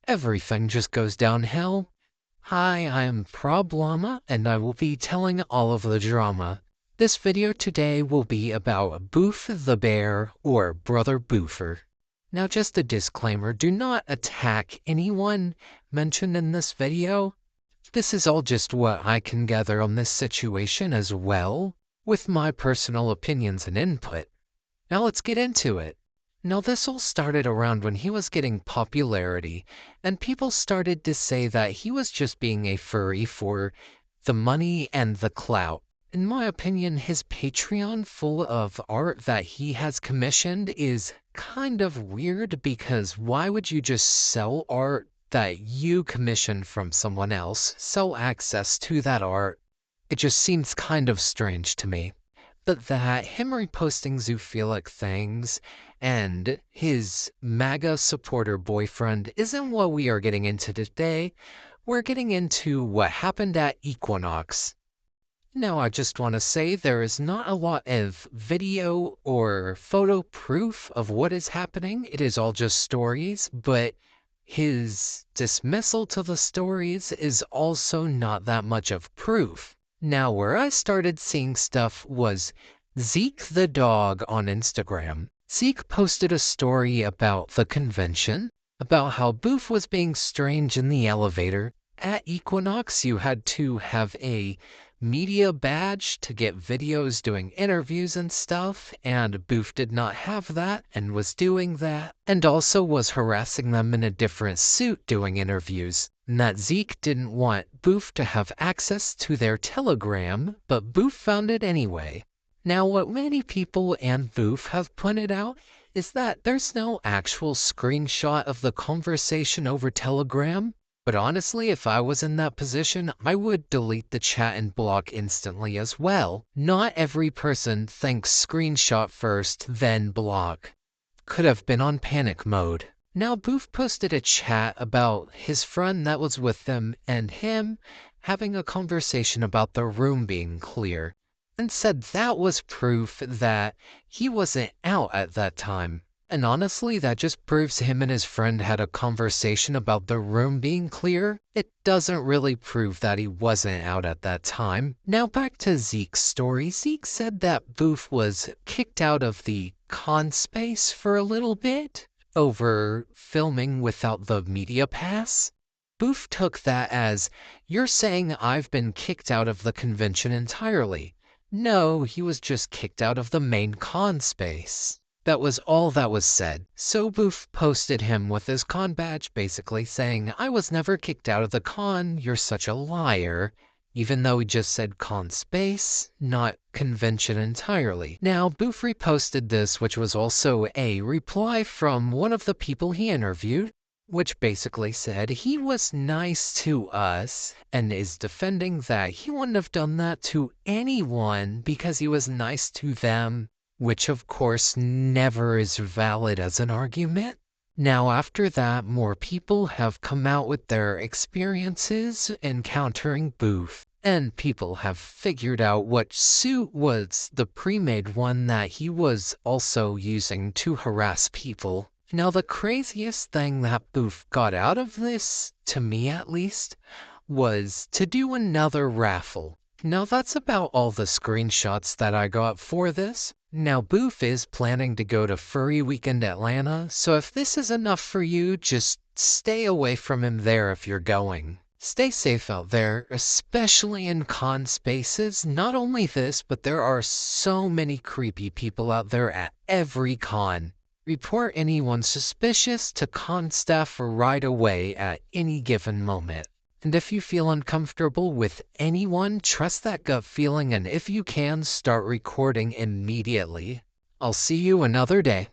everything just goes downhill. Hi, I'm Problema, and I will be telling all of the drama. This video today will be about Boof the Bear, or Brother Boofer. Now just a disclaimer, do not attack anyone mentioned in this video. This is all just what I can gather on this situation as well, with my personal opinions and input. Now let's get into it. Now this all started around when he was getting popularity, and people started to say that he was just being a furry for the money and the clout. In my opinion, his Patreon full of art that he has commissioned is kind of weird, because why would you just sell art that you commissioned from someone else, sell access to that art? It just seems kind of strange to me. But that him reposting zoophilic things and his MAGA supporter boyfriend isn't what we are getting into today. We're getting into what happened at Equinox. Now I just want to say there is not a lot of video or photo proof of what is happening. It is all just stories, but his dismissal to the stories is also not that much of proof. Now, where I started seeing stuff was Zeke the dog on Instagram. Zeke posted a story about the convention, about how Boof was being strange in the elevator. At Equinox, you had to have a media badge to get videos doing interviews and stuff, and Boof did not have that and was doing that, and also was harassing them in a different suit doing interviews. And that Zeke didn't want Boof to have access to their Telegram, but Boof found it anyway. Now, what many people and Boof have pointed out is that there's no actual screenshot of the conversation over Telegram. But honestly, if I was in that position, I would delete the chat and block instantly as well. Not every person thinks screenshot first, then block. Could have been on panic mode. Now, Boof posted a chat about his friend that was with them and him having a conversation about the room being clear, and said that was proof that he wasn't out at that time. And honestly, that just proves him and his friend had a conversation about the room being clear. It doesn't really prove that he wasn't out at that time. Now back to Zeke's story. Zeke said that Boof was kicked out of the con space for a little bit over filming without the media pass. Boof took that as, "You're saying I've been kicked out of the convention entirely." No, he was just kicked out of the main con space. That was all that was said. So Boof posted him with his con badge, basically saying, "I was never kicked out of the con, you're such a liar," even though he just said con space, not convention entirely. Now, Boof reposted this, which was also a reply from one of the people he interviewed, which basically said he was nice to us and is defending that he wouldn't have done that to anyone because he was nice to them, which of course never is valid as an argument. Now after that, more people have come out with their experiences encountering Boof, and people have figured out what suit was the pre-made one that he was also using to harass people. Now the craziest thing that Boof got out of this, to me at least, was to do another raffle. Now that's about all the screenshots that I got for this. Now Boof is planning to go to Furry Weekend Atlanta, so if this is enough for you, just stay away from him there if you're going. Stay safe out there, especially in con spaces. Not only this, but there are so many creepy people out there at every con. Report anyone suspicious to con staff right away at any given moment. And if you feel uncomfortable with anyone, trust that gut feeling, and if you can, start recording immediately. I'll see you another day.